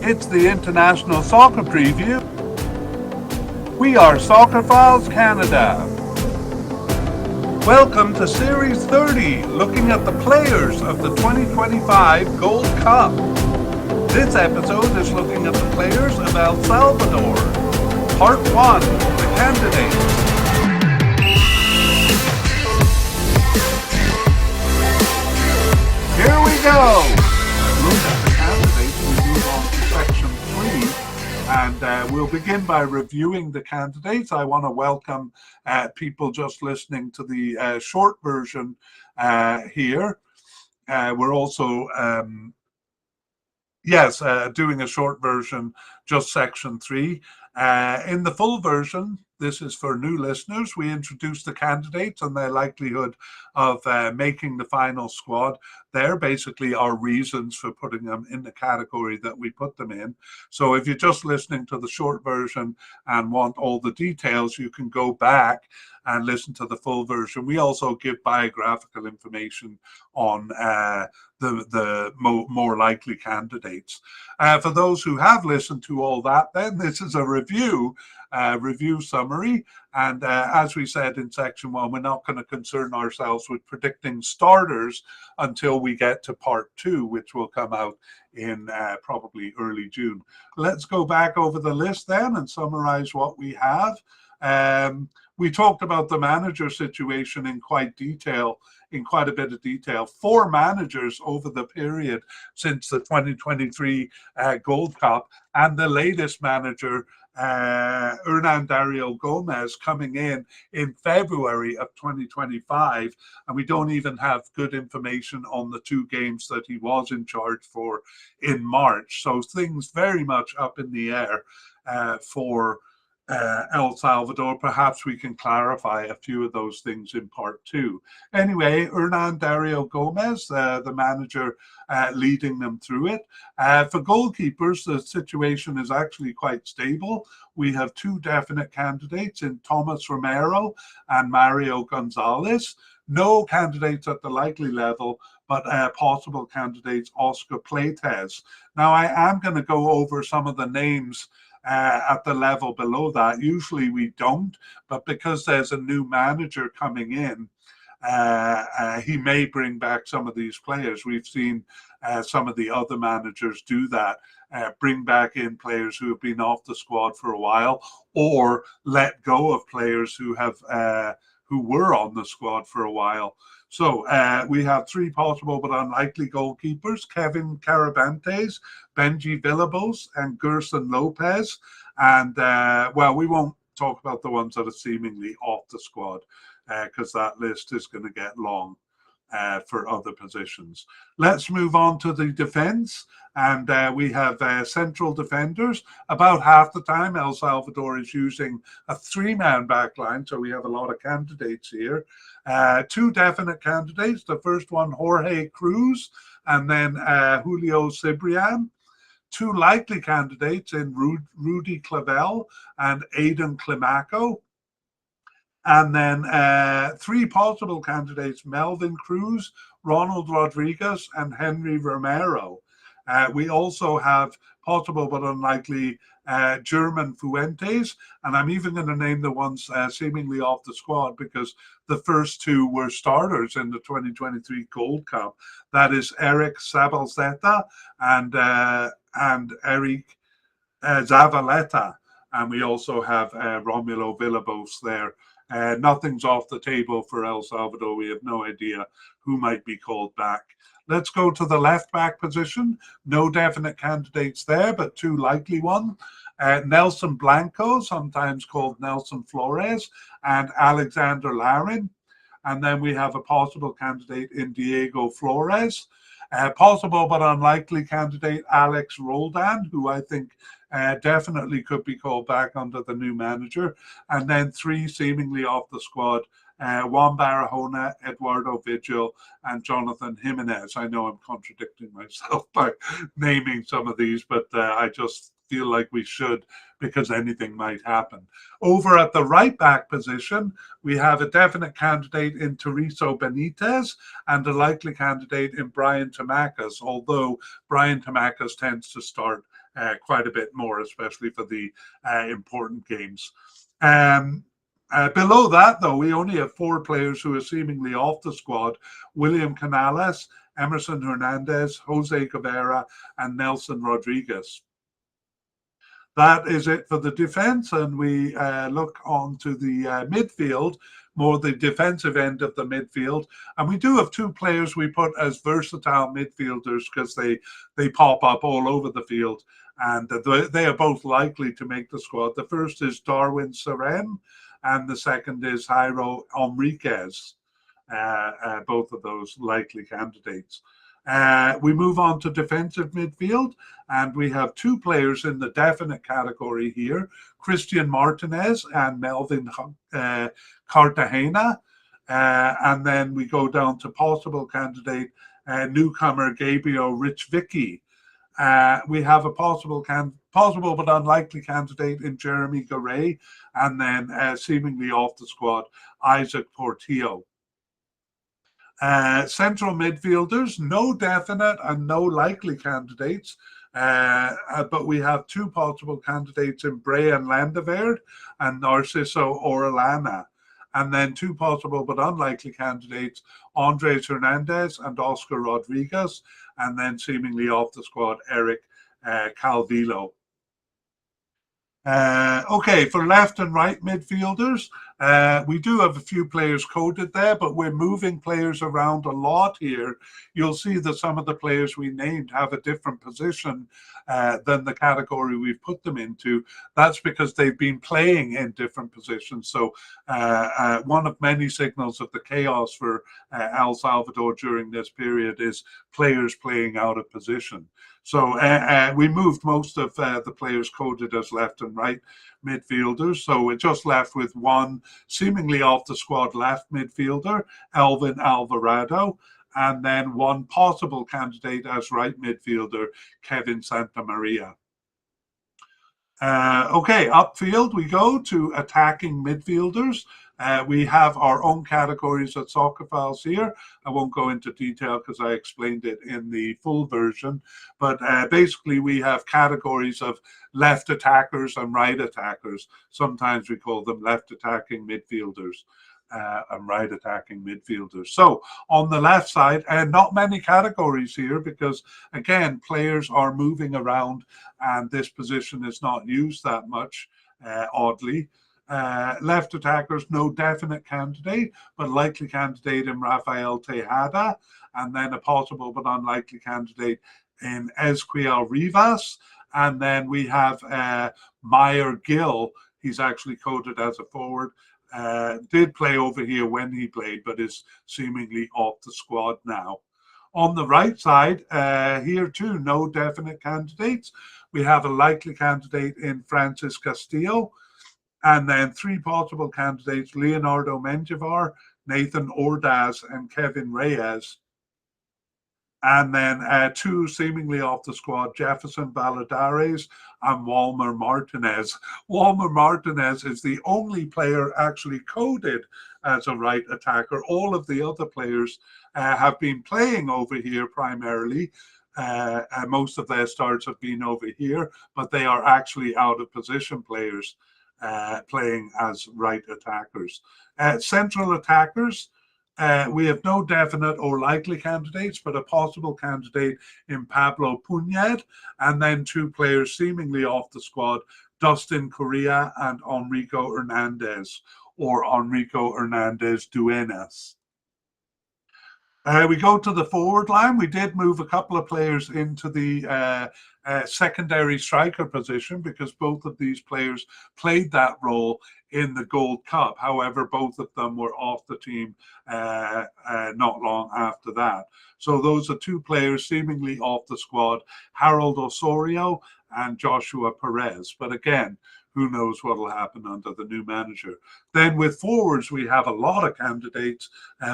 It's the International Soccer Preview. We are Soccerphiles Canada. Welcome to Series 30, looking at the players of the 2025 Gold Cup. This episode is looking at the players of El Salvador. Part 1, the candidates. Here we go. Look at the candidates. We move on to section 3, and we'll begin by reviewing the candidates. I want to welcome people just listening to the short version here. We're also, doing a short version, just section 3. In the full version, this is for new listeners. We introduce the candidates and their likelihood of making the final squad. They're basically our reasons for putting them in the category that we put them in. So if you're just listening to the short version and want all the details, you can go back and listen to the full version. We also give biographical information on the more likely candidates. For those who have listened to all that, then this is a review summary. And as we said in section 1, we're not going to concern ourselves with predicting starters until we get to part 2, which will come out in probably early June. Let's go back over the list then and summarize what we have. We talked about the manager situation in quite a bit of detail. 4 managers over the period since the 2023 Gold Cup, and the latest manager, Hernan Dario Gomez, coming in February of 2025, and we don't even have good information on the 2 games that he was in charge for in March. So things very much up in the air for El Salvador. Perhaps we can clarify a few of those things in part 2. Anyway, Hernan Dario Gomez, the manager, leading them through it. For goalkeepers, the situation is actually quite stable. We have 2 definite candidates in Thomas Romero and Mario Gonzalez. No candidates at the likely level, but possible candidates, Oscar Pleitez. Now, I am going to go over some of the names at the level below that. Usually we don't, but because there's a new manager coming in, he may bring back some of these players. We've seen some of the other managers do that, bring back in players who have been off the squad for a while, or let go of players who were on the squad for a while. So we have 3 possible but unlikely goalkeepers: Kevin Carabantes, Benji Villalobos, and Gerson Lopez. And, we won't talk about the ones that are seemingly off the squad because that list is going to get long for other positions. Let's move on to the defense. And we have central defenders. About half the time, El Salvador is using a 3-man back line, so we have a lot of candidates here. 2 definite candidates. The first one, Jorge Cruz, and then Julio Cibrian. 2 likely candidates in Rudy Clavel and Aidan Climaco. And then 3 possible candidates, Melvin Cruz, Ronald Rodriguez, and Henry Romero. We also have possible but unlikely German Fuentes, and I'm even going to name the ones seemingly off the squad because the first 2 were starters in the 2023 Gold Cup. That is Eric Sabalzeta and Eric Zavaleta. And we also have Romulo Villalobos there. Nothing's off the table for El Salvador. We have no idea who might be called back. Let's go to the left back position. No definite candidates there, but 2 likely ones. Nelson Blanco, sometimes called Nelson Flores, and Alexander Larin. And then we have a possible candidate in Diego Flores. Possible but unlikely candidate, Alex Roldan, who I think definitely could be called back under the new manager. And then 3 seemingly off the squad, Juan Barahona, Eduardo Vigil, and Jonathan Jimenez. I know I'm contradicting myself by naming some of these, but I just feel like we should because anything might happen. Over at the right back position, we have a definite candidate in Tereso Benitez and a likely candidate in Brian Tamacas, although Brian Tamacas tends to start quite a bit more, especially for the important games. Below that, though, we only have 4 players who are seemingly off the squad: William Canales, Emerson Hernandez, Jose Cabrera, and Nelson Rodriguez. That is it for the defense, and we look on to the midfield, more the defensive end of the midfield. And we do have 2 players we put as versatile midfielders because they pop up all over the field, and they are both likely to make the squad. The first is Darwin Serem, and the second is Jairo Enriquez. Both of those likely candidates. We move on to defensive midfield, and we have 2 players in the definite category here: Christian Martinez and Melvin Cartagena. And then we go down to possible candidate, newcomer Gabriel Richvicki. We have a possible but unlikely candidate in Jeremy Garay, and then seemingly off the squad, Isaac Portillo. Central midfielders, no definite and no likely candidates, but we have 2 possible candidates in Brian Landeverd and Narciso Orellana, and then 2 possible but unlikely candidates, Andres Hernandez and Oscar Rodriguez, and then seemingly off the squad, Eric Calvillo. Okay, for left and right midfielders, we do have a few players coded there, but we're moving players around a lot here. You'll see that some of the players we named have a different position than the category we've put them into. That's because they've been playing in different positions. So one of many signals of the chaos for El Salvador during this period is players playing out of position. So we moved most of the players coded as left and right midfielders. So we're just left with 1 seemingly off the squad left midfielder, Elvin Alvarado, and then 1 possible candidate as right midfielder, Kevin Santamaria. Okay, upfield we go to attacking midfielders. We have our own categories at Soccer Files here. I won't go into detail because I explained it in the full version, but basically we have categories of left attackers and right attackers. Sometimes we call them left attacking midfielders and right attacking midfielders. So on the left side, and not many categories here because, again, players are moving around and this position is not used that much, oddly. Left attackers, no definite candidate, but likely candidate in Rafael Tejada, and then a possible but unlikely candidate in Ezequiel Rivas. And then we have Meyer Gill. He's actually coded as a forward. Did play over here when he played, but is seemingly off the squad now. On the right side, here too, no definite candidates. We have a likely candidate in Francis Castillo, and then 3 possible candidates, Leonardo Menjivar, Nathan Ordaz, and Kevin Reyes. And then 2 seemingly off the squad, Jefferson Valladares and Walmer Martinez. Walmer Martinez is the only player actually coded as a right attacker. All of the other players have been playing over here primarily. Most of their starts have been over here, but they are actually out of position players playing as right attackers. Central attackers, we have no definite or likely candidates, but a possible candidate in Pablo Puned, and then 2 players seemingly off the squad, Dustin Correa and Enrico Hernandez, or Enrico Hernandez Duenas. We go to the forward line. We did move a couple of players into the secondary striker position because both of these players played that role in the Gold Cup. However, both of them were off the team not long after that. So those are 2 players seemingly off the squad, Harold Osorio and Joshua Perez. But again, who knows what will happen under the new manager. Then with forwards, we have a lot of candidates,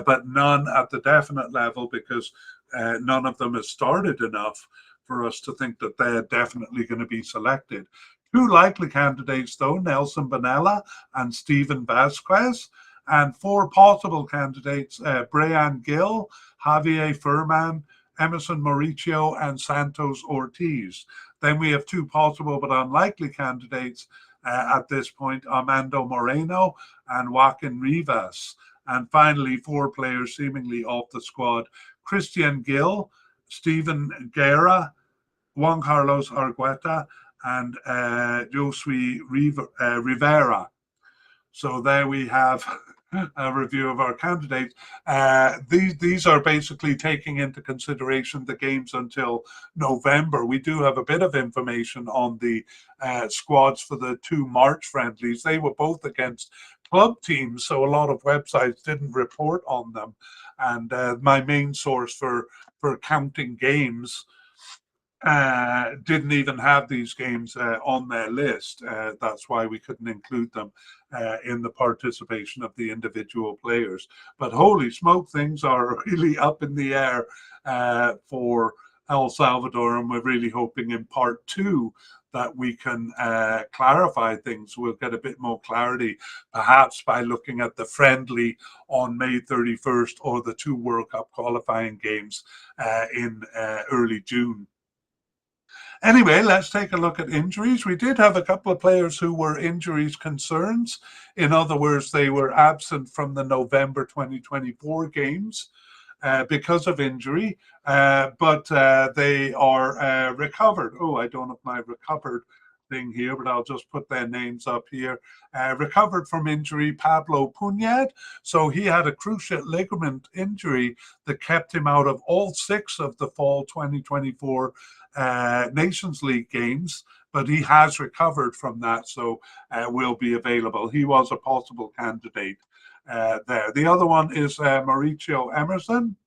but none at the definite level because none of them has started enough for us to think that they're definitely going to be selected. 2 likely candidates, though, Nelson Bonella and Steven Vasquez, and 4 possible candidates, Brian Gill, Javier Furman, Emerson Mauricio and Santos Ortiz. Then we have two possible but unlikely candidates at this point, Armando Moreno and Joaquin Rivas. And finally, four players seemingly off the squad, Christian Gil, Steven Guerra, Juan Carlos Argueta, and Josue Rivera. So there we have a review of our candidates. These are basically taking into consideration the games until November. We do have a bit of information on the squads for the two March friendlies. They were both against club teams, so a lot of websites didn't report on them. And my main source for counting games didn't even have these games on their list. That's why we couldn't include them in the participation of the individual players. But holy smoke, things are really up in the air for El Salvador, and we're really hoping in part two that we can clarify things. We'll get a bit more clarity, perhaps by looking at the friendly on May 31st or the two World Cup qualifying games in early June. Anyway, let's take a look at injuries. We did have a couple of players who were injuries concerns. In other words, they were absent from the November 2024 games because of injury, but they are recovered. Oh, I don't have my recovered thing here, but I'll just put their names up here. Recovered from injury, Pablo Puñad. So he had a cruciate ligament injury that kept him out of all 6 of the fall 2024 Nations League games, but he has recovered from that, so will be available. He was a possible candidate there. The other one is Mauricio Emerson,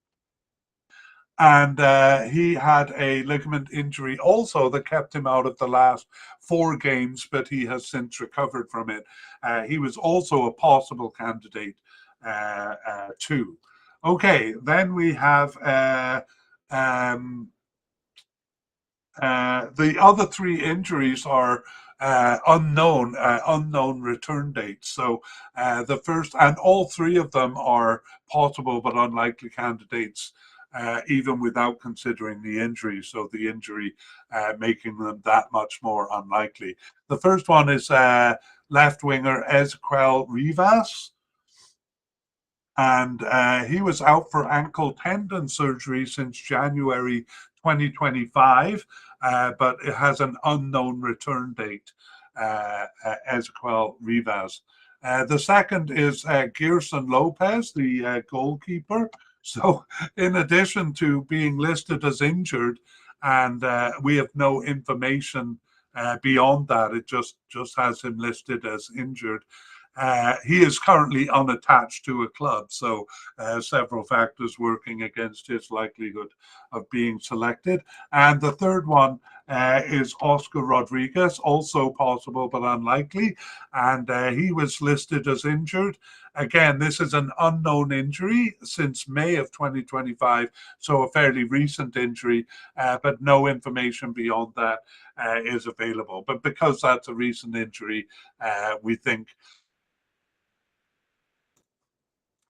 and he had a ligament injury also that kept him out of the last 4 games, but he has since recovered from it. He was also a possible candidate too. Okay, then we have the other 3 injuries are unknown return dates. So the first, and all 3 of them are possible but unlikely candidates, even without considering the injury. So the injury making them that much more unlikely. The first one is left winger Ezequiel Rivas. And he was out for ankle tendon surgery since January 2025, but it has an unknown return date, Ezequiel Rivas. The second is Gerson Lopez, the goalkeeper. So in addition to being listed as injured, and we have no information beyond that, it just has him listed as injured. He is currently unattached to a club, so several factors working against his likelihood of being selected. And the third one is Oscar Rodriguez, also possible but unlikely, and he was listed as injured. Again, this is an unknown injury since May of 2025, so a fairly recent injury, but no information beyond that is available. But because that's a recent injury, we think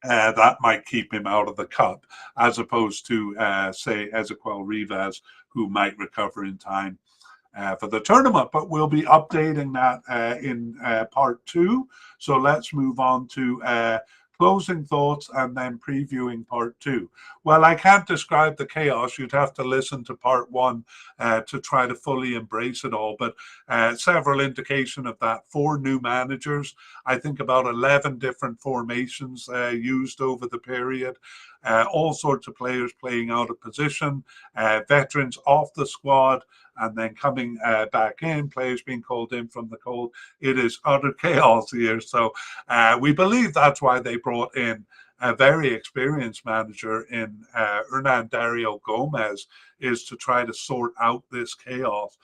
that might keep him out of the cup, as opposed to, say, Ezequiel Rivas, who might recover in time for the tournament. But we'll be updating that in part 2. So let's move on to closing thoughts and then previewing part 2. Well, I can't describe the chaos. You'd have to listen to part 1 to try to fully embrace it all. But several indication of that. 4 new managers. I think about 11 different formations used over the period. All sorts of players playing out of position. Veterans off the squad and then coming back in, players being called in from the cold. It is utter chaos here. So we believe that's why they brought in a very experienced manager in Hernan Dario Gomez, is to try to sort out this chaos.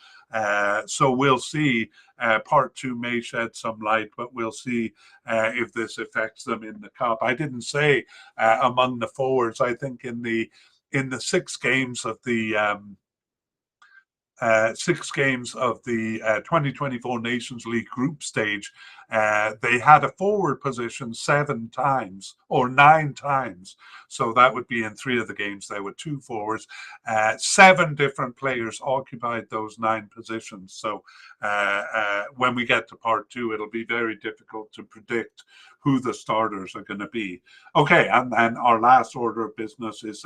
So we'll see. Part 2 may shed some light, but we'll see if this affects them in the cup. I didn't say among the forwards. I think in the 6 games of the 6 games of the 2024 Nations League group stage, they had a forward position 7 times or 9 times. So that would be in 3 of the games. There were 2 forwards. 7 different players occupied those 9 positions. So when we get to part 2, it'll be very difficult to predict who the starters are going to be. Okay, and then our last order of business is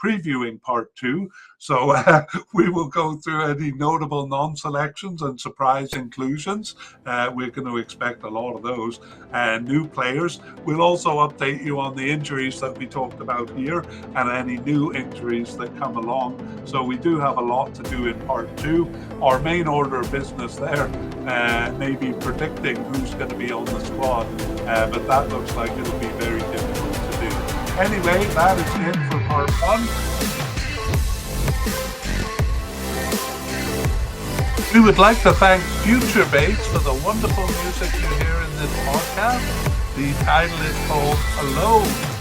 previewing part 2. So we will go through any notable non-selections and surprise inclusions. We're going to expect a lot of those. New players. We'll also update you on the injuries that we talked about here and any new injuries that come along. So we do have a lot to do in part 2. Our main order of business there may be predicting who's going to be on the squad, but that looks like it'll be very difficult to do. Anyway, that is it for part 1. We would like to thank Future Bass for the wonderful music you hear in this podcast. The title is called Alone.